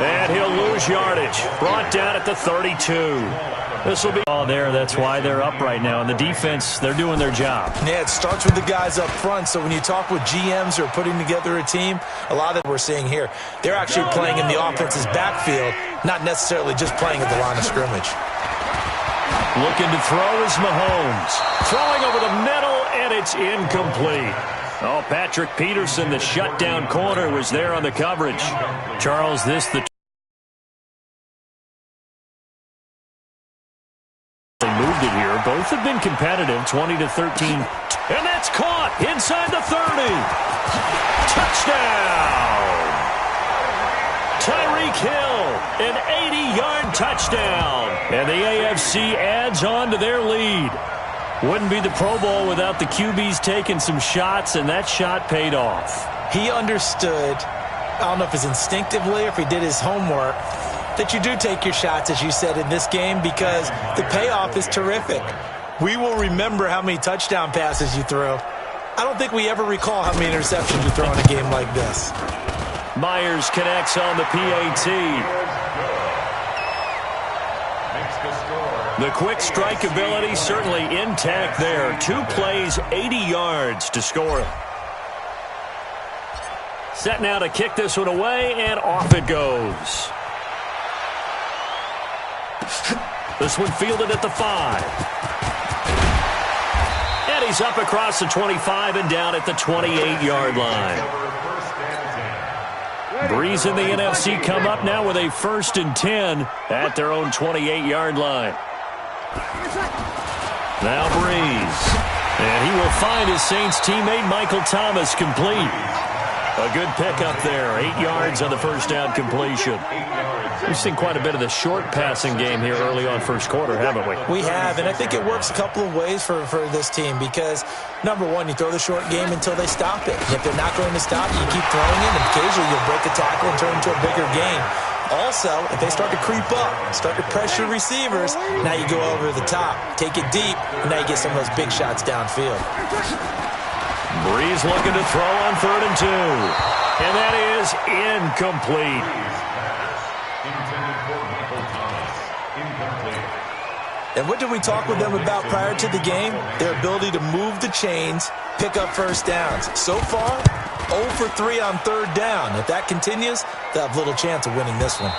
And he'll lose yardage. Brought down at the 32. This will be all there. That's why they're up right now. And the defense, they're doing their job. Yeah, it starts with the guys up front. So when you talk with GMs who are putting together a team, a lot of that we're seeing here, they're actually playing in the offense's backfield, not necessarily just playing at the line of scrimmage. Looking to throw is Mahomes. Throwing over the middle, and it's incomplete. Oh, Patrick Peterson, the shutdown corner, was there on the coverage. Charles, they moved it here. Both have been competitive, 20-13. And that's caught inside the 30. Touchdown! Tyreek Hill, an 80-yard touchdown. And the AFC adds on to their lead. Wouldn't be the Pro Bowl without the QBs taking some shots, and that shot paid off. He understood, I don't know if it's instinctively or if he did his homework, that you do take your shots, as you said, in this game because the payoff is terrific. We will remember how many touchdown passes you threw. I don't think we ever recall how many interceptions you throw in a game like this. Myers connects on the PAT. The quick strike ability certainly intact there. 2 plays, 80 yards to score it. Set now to kick this one away, and off it goes. This one fielded at the 5. And he's up across the 25 and down at the 28-yard line. Breeze and the NFC come up now with a 1st and 10 at their own 28-yard line. Now Breeze. And he will find his Saints teammate Michael Thomas complete. A good pickup there. 8 yards on the first down completion. We've seen quite a bit of the short passing game here early on first quarter, haven't we? We have, and I think it works a couple of ways for this team because, number one, you throw the short game until they stop it. And if they're not going to stop it, you keep throwing it, and occasionally you'll break a tackle and turn it into a bigger game. Also, if they start to creep up, start to pressure receivers, now you go over the top, take it deep, and now you get some of those big shots downfield. Breeze looking to throw on 3rd and 2. And that is incomplete. And what did we talk with them about prior to the game? Their ability to move the chains, pick up first downs. So far, 0 for 3 on 3rd down. If that continues, they'll have little chance of winning this one.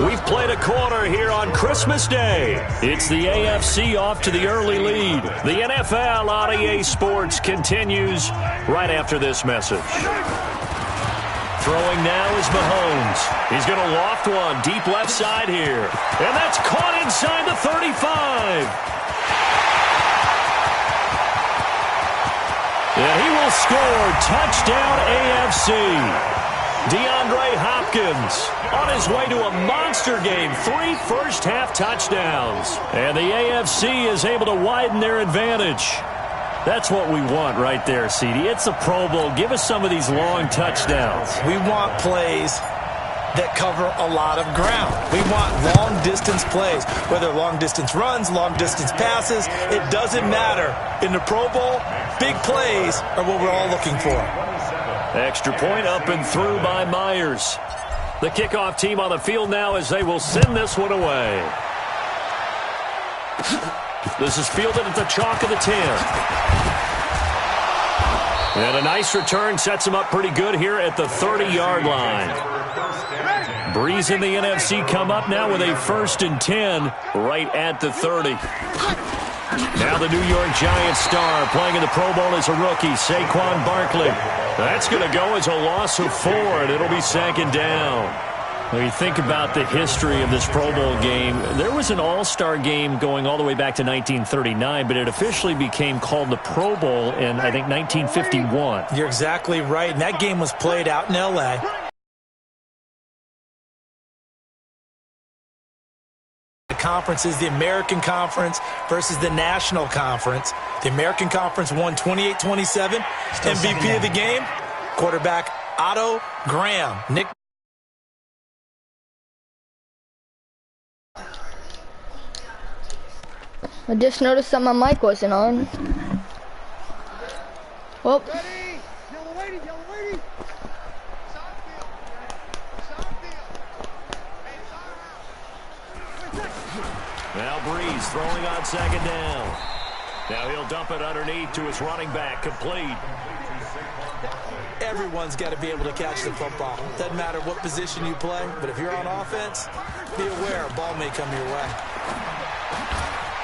We've played a quarter here on Christmas Day. It's the AFC off to the early lead. The NFL on EA Sports continues right after this message. Throwing now is Mahomes. He's going to loft one deep left side here. And that's caught inside the 35. And he will score. Touchdown AFC. DeAndre Hopkins on his way to a monster game. 3 first-half touchdowns. And the AFC is able to widen their advantage. That's what we want right there, CD. It's a Pro Bowl. Give us some of these long touchdowns. We want plays that cover a lot of ground. We want long-distance plays, whether long-distance runs, long-distance passes. It doesn't matter. In the Pro Bowl, big plays are what we're all looking for. Extra point up and through by Myers. The kickoff team on the field now as they will send this one away. This is fielded at the chalk of the 10. And a nice return sets him up pretty good here at the 30-yard line. Breeze and the NFC come up now with a 1st and 10 right at the 30. Now the New York Giants star playing in the Pro Bowl as a rookie, Saquon Barkley. That's going to go as a loss of 4, and it'll be 2nd down. When you think about the history of this Pro Bowl game, there was an all-star game going all the way back to 1939, but it officially became called the Pro Bowl in, I think, 1951. You're exactly right, and that game was played out in L.A. The conference is the American Conference versus the National Conference. The American Conference won 28-27. MVP of the game, quarterback Otto Graham. Nick. I just noticed that my mic wasn't on. Oh. Breeze throwing on second down. Now he'll dump it underneath to his running back, complete. Everyone's got to be able to catch the football. Doesn't matter what position you play, but if you're on offense, be aware a ball may come your way.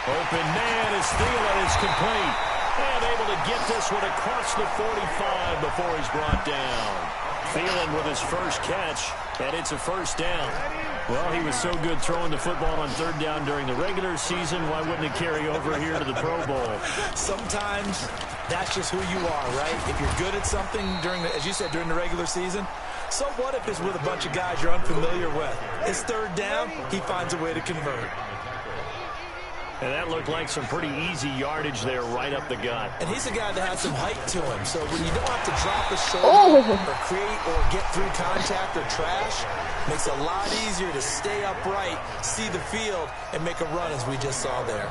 Open man is Thielen is complete. And able to get this one across the 45 before he's brought down. Thielen with his first catch, and it's a first down. Well, he was so good throwing the football on third down during the regular season. Why wouldn't it carry over here to the Pro Bowl? Sometimes that's just who you are, right? If you're good at something during the, as you said, during the regular season, so what if it's with a bunch of guys you're unfamiliar with? It's third down, he finds a way to convert. And that looked like some pretty easy yardage there right up the gut. And he's a guy that has some height to him, so when you don't have to drop a shoulder or create or get through contact or trash, makes it a lot easier to stay upright, see the field, and make a run as we just saw there.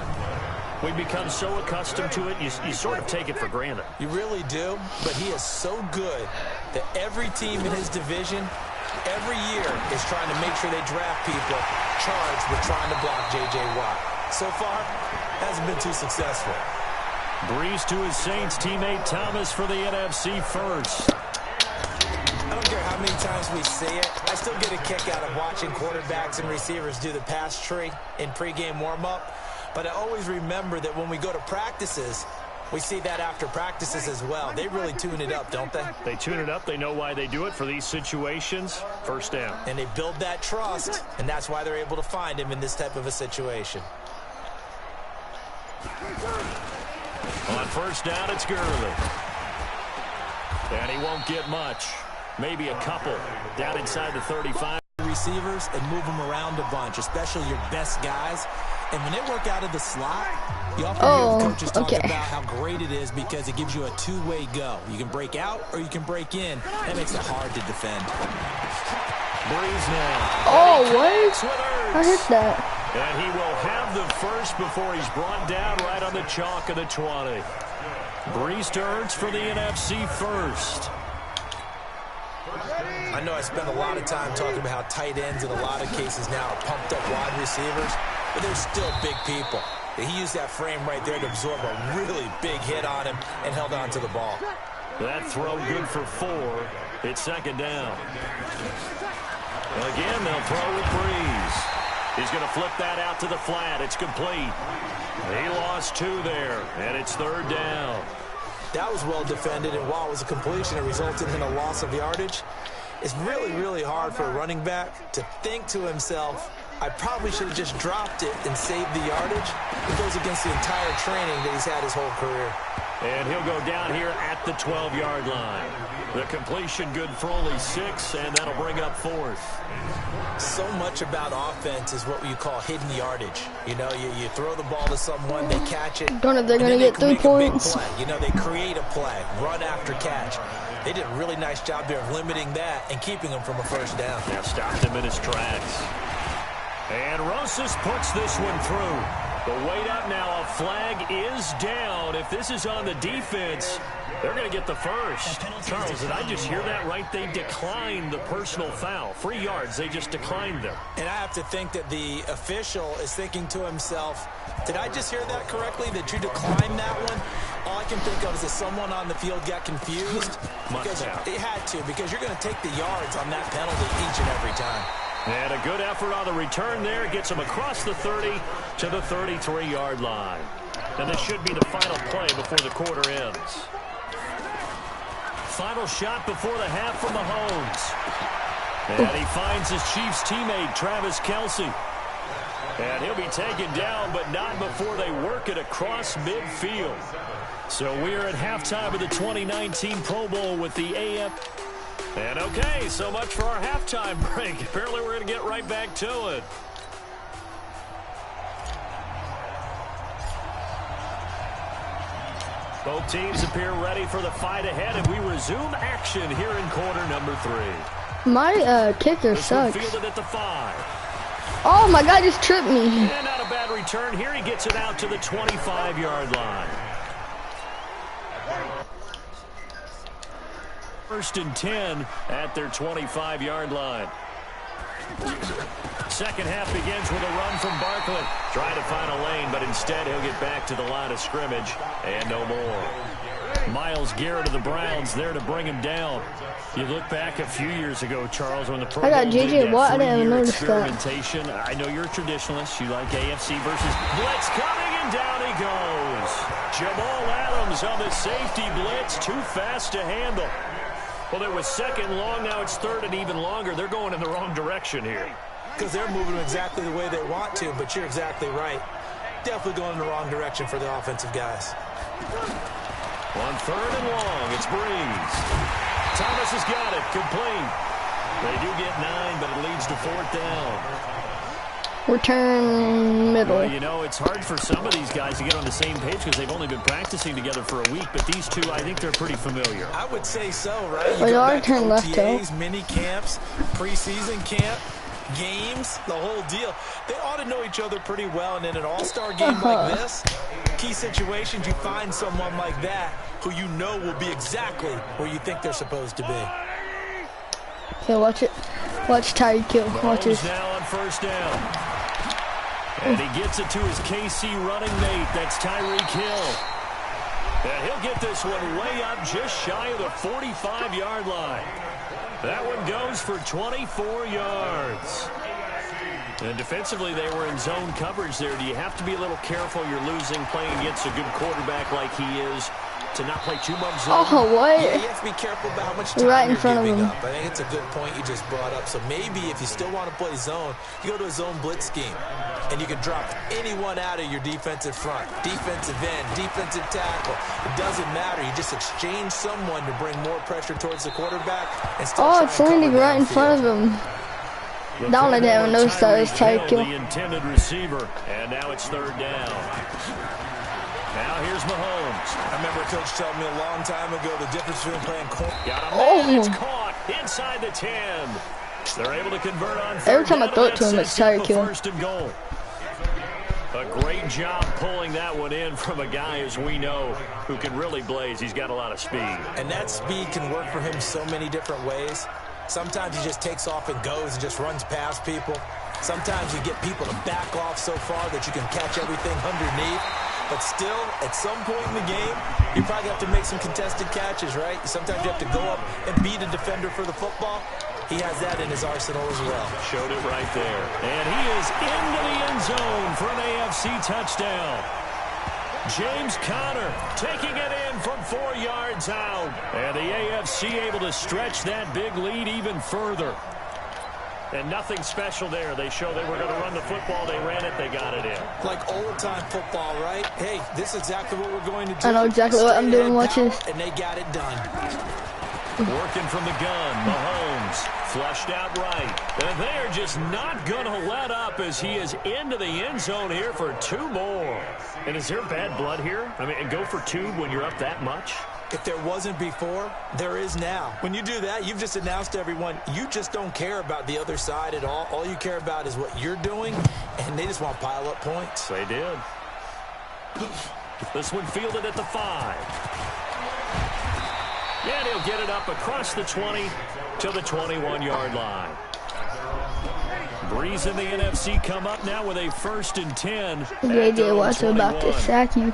We become so accustomed to it, you sort of take it for granted. You really do, but he is so good that every team in his division every year is trying to make sure they draft people charged with trying to block J.J. Watt. So far, hasn't been too successful. Breeze to his Saints teammate Thomas for the NFC first. I don't care how many times we see it. I still get a kick out of watching quarterbacks and receivers do the pass tree in pregame warm-up. But I always remember that when we go to practices, we see that after practices as well. They really tune it up, don't they? They tune it up. They know why they do it for these situations. First down. And they build that trust, and that's why they're able to find him in this type of a situation. On first down, it's Gurley. And he won't get much. Maybe a couple. Down inside the 35. Receivers and move them around a bunch, especially your best guys. And when they work out of the slot, you often hear the coaches talk about how great it is because it gives you a two-way go. You can break out or you can break in. That makes it hard to defend. Breeze now. Oh, what? I hit that. And he will have the first before he's brought down right on the chalk of the 20. Breeze to Ertz for the NFC first. I know I spend a lot of time talking about how tight ends in a lot of cases now are pumped up wide receivers, but they're still big people. He used that frame right there to absorb a really big hit on him and held on to the ball. That throw good for 4. It's second down. Again, they'll throw with Breeze. He's going to flip that out to the flat. It's complete. He lost 2 there, and it's third down. That was well defended, and while it was a completion, it resulted in a loss of yardage. It's really, really hard for a running back to think to himself, I probably should have just dropped it and saved the yardage. It goes against the entire training that he's had his whole career. And he'll go down here at the 12-yard line. The completion good for only 6, and that'll bring up 4th. So much about offense is what you call hidden yardage. You know, you throw the ball to someone, they catch it. Don't know if they're going to get 3 points. You know, they create a play, run after catch. They did a really nice job there of limiting that and keeping him from a first down. Yeah, stopped him in his tracks. And Rosas puts this one through. The weight up now. A flag is down. If this is on the defense, they're going to get the first. Charles, did I just hear that right? They declined the personal foul. 3 yards, they just declined them. And I have to think that the official is thinking to himself, did I just hear that correctly, that you declined that one? All I can think of is that someone on the field got confused. Because it had to, because you're going to take the yards on that penalty each and every time. And a good effort on the return there. Gets him across the 30 to the 33-yard line. And this should be the final play before the quarter ends. Final shot before the half from Mahomes. And he finds his Chiefs teammate, Travis Kelce. And he'll be taken down, but not before they work it across midfield. So we're at halftime of the 2019 Pro Bowl with the AF. And okay, so much for our halftime break. Apparently we're going to get right back to it. Both teams appear ready for the fight ahead, and we resume action here in quarter number 3. My kicker sucks. Fielded at the 5. Oh my God, just tripped me. And not a bad return here. He gets it out to the 25-yard line. First and 10 at their 25-yard line. Second half begins with a run from Barkley. Trying to find a lane, but instead he'll get back to the line of scrimmage and no more. Myles Garrett of the Browns there to bring him down. You look back a few years ago, Charles, when the Pro Bowl did JJ Watt. I didn't even notice experimentation. I know you're a traditionalist. You like AFC versus blitz coming, and down he goes. Jamal Adams on the safety blitz, too fast to handle. Well, it was second long. Now it's third and even longer. They're going in the wrong direction here. Because they're moving exactly the way they want to, but you're exactly right. Definitely going in the wrong direction for the offensive guys. On third and long, it's Breeze. Thomas has got it, complete. They do get 9, but it leads to fourth down. Return middle. Well, you know, it's hard for some of these guys to get on the same page because they've only been practicing together for a week, but these two, I think they're pretty familiar. I would say so, right? You Wait, go I back turn to left OTAs, toe. mini camps, preseason camp, games, the whole deal. They ought to know each other pretty well, and in an all-star game like this, key situations, you find someone like that who you know will be exactly where you think they're supposed to be. Okay, watch it. Watch Tyreek Hill. Watch this. Now on first down. And he gets it to his KC running mate. That's Tyreek Hill. And he'll get this one way up just shy of the 45-yard line. That one goes for 24 yards. And defensively, they were in zone coverage there. Do you have to be a little careful? You're losing playing against a good quarterback like he is to not play too much zone. Oh, what? Yeah, you have to be careful about how much time Right in you're front of giving him. up. I think it's a good point you just brought up. So maybe if you still want to play zone, you go to a zone blitz scheme. And you can drop anyone out of your defensive front. Defensive end, defensive tackle. It doesn't matter. You just exchange someone to bring more pressure towards the quarterback. And still Oh, it's landing right in front of him. Down I didn't even notice that was Tyreek Hill. The intended receiver. And now it's third down. Now here's Mahomes. I remember Coach telling me a long time ago the difference between playing corner. Got a man. It's caught inside the 10. They're able to convert on third Every time I down, throw it and to him, that it's sets up Tyreek the Hill. First and goal. A great job pulling that one in from a guy, as we know, who can really blaze. He's got a lot of speed. And that speed can work for him so many different ways. Sometimes he just takes off and goes and just runs past people. Sometimes you get people to back off so far that you can catch everything underneath. But still, at some point in the game, you probably have to make some contested catches, right? Sometimes you have to go up and beat a defender for the football. He has that in his arsenal as well. Showed it right there. And he is into the end zone for an AFC touchdown. James Conner taking it in from 4 yards out. And the AFC able to stretch that big lead even further. And nothing special there. They show they were going to run the football. They ran it. They got it in. Like old-time football, right? Hey, this is exactly what we're going to do. I know exactly what I'm doing. Watch this. And they got it done. Working from the gun, Mahomes flushed out right. And they're just not going to let up as he is into the end zone here for 2 more. And is there bad blood here? I mean, and go for 2 when you're up that much? If there wasn't before, there is now. When you do that, you've just announced to everyone, you just don't care about the other side at all. All you care about is what you're doing, and they just want to pile up points. They did. This one fielded at the 5. And he'll get it up across the 20 to the 21-yard line. Breeze in the NFC come up now with a 1st and 10. JJ Watt's about to sack you.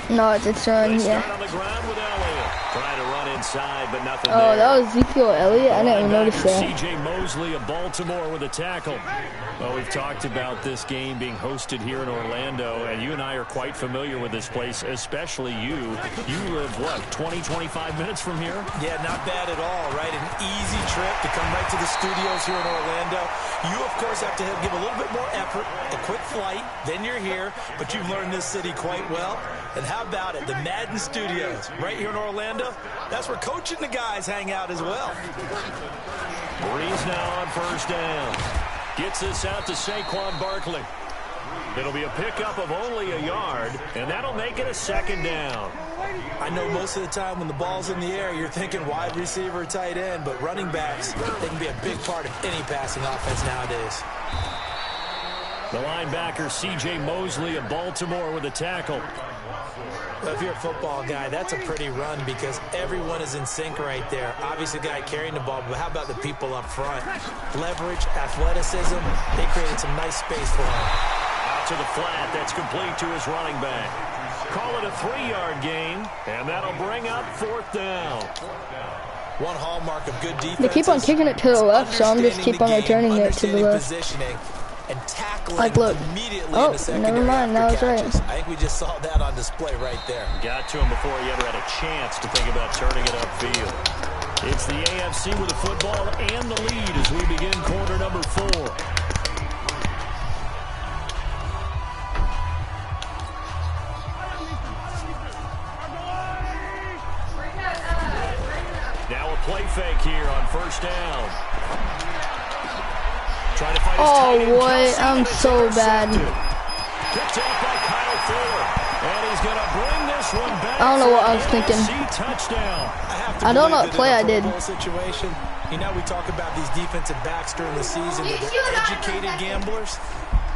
No, it's run, yeah. On the ground with Elliott. Trying to run inside, but nothing Oh, there. that was Ezekiel Elliott? I didn't even notice that. C.J. Mosley of Baltimore with a tackle. Well, we've talked about this game being hosted here in Orlando, and you and I are quite familiar with this place, especially you. You live, what, 20, 25 minutes from here? Yeah, not bad at all, right? An easy trip to come right to the studios here in Orlando. You, of course, have to give a little bit more effort, a quick flight, then you're here, but you've learned this city quite well. And how about it? The Madden Studios right here in Orlando. That's where Coach and the guys hang out as well. Breeze now on first down. Gets this out to Saquon Barkley. It'll be a pickup of only a yard, and that'll make it a 2nd down. I know most of the time when the ball's in the air, you're thinking wide receiver, tight end, but running backs, they can be a big part of any passing offense nowadays. The linebacker, C.J. Mosley of Baltimore with a tackle. If you're a football guy, that's a pretty run because everyone is in sync right there. Obviously, the guy carrying the ball, but how about the people up front? Leverage, athleticism, they created some nice space for him. Out to the flat, that's complete to his running back. Call it a 3-yard gain, and that'll bring up 4th down. One hallmark of good defense. They keep on kicking it to the left, so I'm just keep on returning it to the left. And tackling like, look. immediately Oh, in the secondary. never mind, that was right. I think we just saw that on display right there. Got to him before he ever had a chance to think about turning it upfield. It's the AFC with the football and the lead as we begin quarter number 4. Now a play fake here on 1st down. Trying to find his tight end, what? I'm so bad. Picked up by Kyle Fuller. And he's going to bring this one back. I don't know what I was thinking. Touchdown. I don't know what play I did. Situation. You know, we talk about these defensive backs during the season, but they're educated gamblers.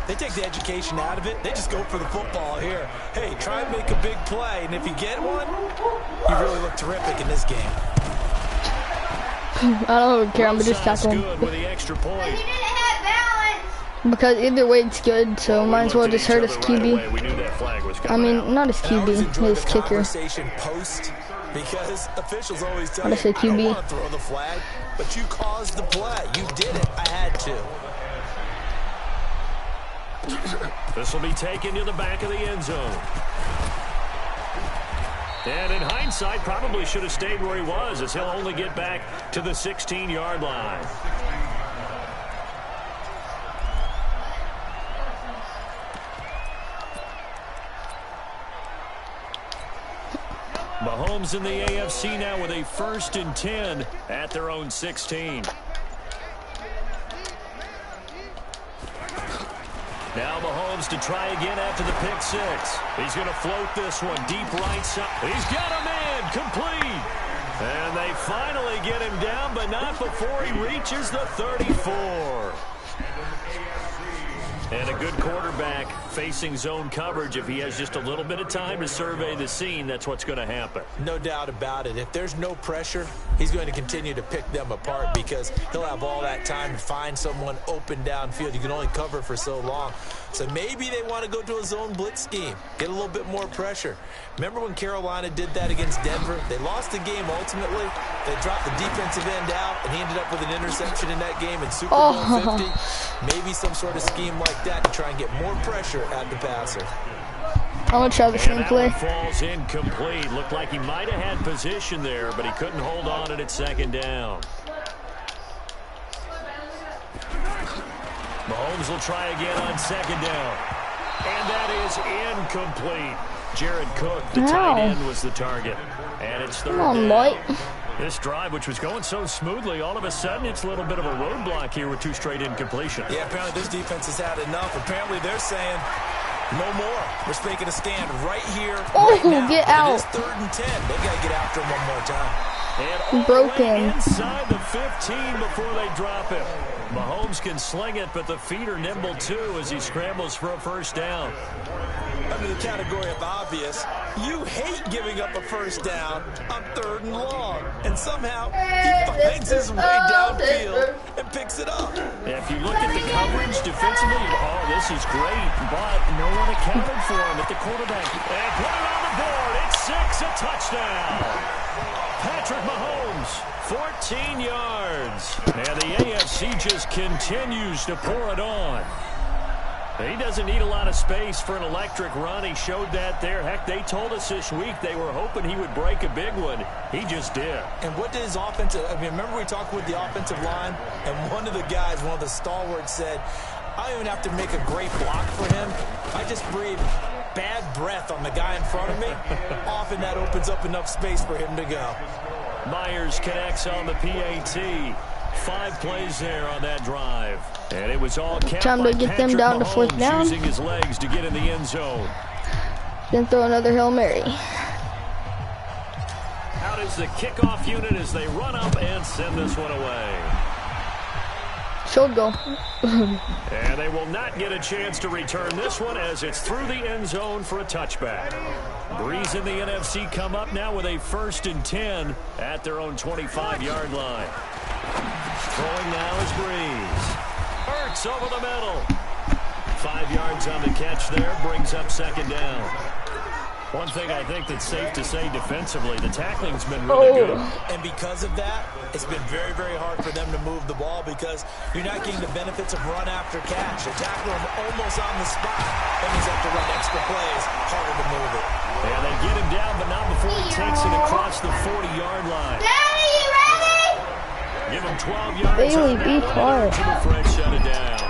They take the education out of it. They just go for the football here. Hey, try and make a big play, and if you get one, you really look terrific in this game. I don't care. I'm just tackling. Good with the extra point. Because either way it's good, so might as well just hurt his QB. I mean, not his QB, his kicker. Post because officials always tell I you, say QB. I don't want to throw the flag, but you caused the play. You did it. I had to. This will be taken to the back of the end zone. And in hindsight, probably should have stayed where he was, as he'll only get back to the 16-yard line. Mahomes in the AFC now with a 1st and 10 at their own 16. Now Mahomes to try again after the pick 6. He's going to float this one deep right side. He's got him in, complete. And they finally get him down, but not before he reaches the 34. And a good quarterback facing zone coverage. If he has just a little bit of time to survey the scene, that's what's going to happen. No doubt about it. If there's no pressure, he's going to continue to pick them apart because he'll have all that time to find someone open downfield. You can only cover for so long. So maybe they want to go to a zone blitz scheme, get a little bit more pressure. Remember when Carolina did that against Denver? They lost the game ultimately. They dropped the defensive end out, and he ended up with an interception in that game in Super Bowl 50. Maybe some sort of scheme like that to try and get more pressure at the passer. I'm going to try the same play. Falls incomplete. Looked like he might have had position there, but he couldn't hold on it at 2nd down. Mahomes will try again on 2nd down. And that is incomplete. Jared Cook, the tight end, was the target. And it's 3rd down. Mike. This drive, which was going so smoothly, all of a sudden it's a little bit of a roadblock here with 2 straight incompletions. Yeah, apparently this defense has had enough. Apparently they're saying, no more. We're making a stand right here, right now. Get out. It is 3rd and 10. They got to get after him one more time. And broken inside the 15 before they drop it. Mahomes can sling it, but the feet are nimble too as he scrambles for a 1st down. Under the category of obvious, you hate giving up a 1st down on 3rd and long. And somehow he finds his way downfield and picks it up. If you look at the coverage defensively, oh, this is great, but no one accounted for him at the quarterback. And put it on the board. It's 6, a touchdown. Patrick Mahomes, 14 yards. And the AFC just continues to pour it on. He doesn't need a lot of space for an electric run. He showed that there. Heck, they told us this week they were hoping he would break a big one. He just did. And what did his offensive, remember we talked with the offensive line, and one of the guys, one of the stalwarts said, I don't even have to make a great block for him. I just breathe bad breath on the guy in front of me. Often that opens up enough space for him to go. Myers connects on the PAT. 5 plays there on that drive. And it was all time to get them down to 4th down. Using his legs to get in the end zone. Then throw another Hail Mary. Out is the kickoff unit as they run up and send this one away. Should go. And they will not get a chance to return this one as it's through the end zone for a touchback. Breeze and the NFC come up now with a 1st and 10 at their own 25-yard line. Throwing now is Breeze. Hurts over the middle. 5 yards on the catch there, brings up 2nd down. One thing I think that's safe to say defensively, the tackling's been really good. And because of that, it's been very, very hard for them to move the ball because you're not getting the benefits of run after catch. They tackle him almost on the spot. Then he's have to run extra plays, harder to move it. Yeah, they get him down, but not before he takes it across the 40-yard line. Daddy, you ready? Give him 12 yards. Bailey, be quiet. Fred shut it down.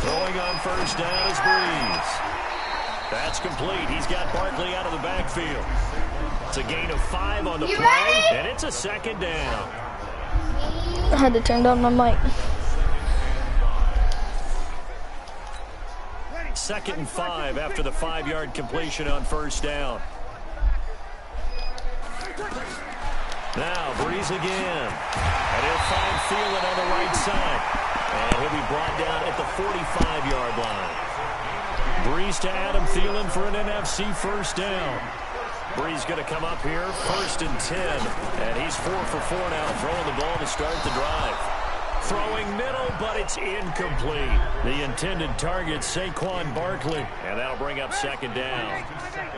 Throwing on 1st down is Breeze. That's complete. He's got Barkley out of the backfield. It's a gain of 5 on the play, and it's a 2nd down. I had to turn down my mic. 2nd and 5 after the 5-yard completion on 1st down. Now Breeze again. And he'll find Thielen on the right side. And he'll be brought down at the 45-yard line. Breeze to Adam Thielen for an NFC 1st down. Breeze going to come up here, 1st and 10. And he's 4 for 4 now, throwing the ball to start the drive. Throwing middle, but it's incomplete. The intended target, Saquon Barkley. And that'll bring up 2nd down.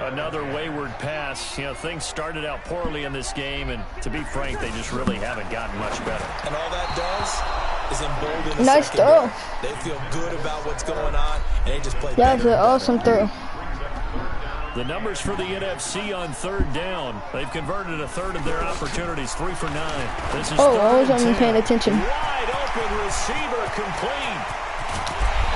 Another wayward pass. You know, things started out poorly in this game, and to be frank, they just really haven't gotten much better. And all that does is embolden the Nice throw. They feel good about what's going on, and they just play That better. was an awesome throw. The numbers for the NFC on 3rd down. They've converted a 1/3 of their opportunities, 3 for 9. This is Oh, I 3rd wasn't and even 10. paying attention. Wide open receiver complete.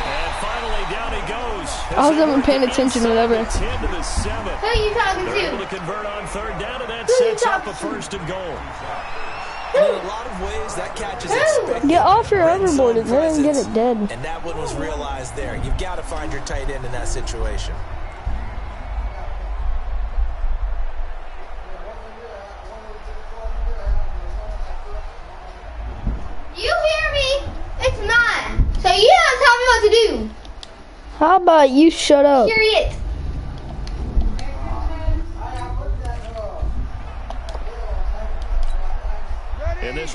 And finally down he goes. I wasn't even paying attention to whatever. 10 to the 7. Who are you talking They're able to convert on 3rd down, and that sets up a 1st and goal. And in a lot of ways, that catch is expected. Get off your Red hoverboard zone and get presence. it dead. And that one was realized there. You've got to find your tight end in that situation. You hear me? It's not. So you don't tell me what to do. How about you shut up? Period. And this will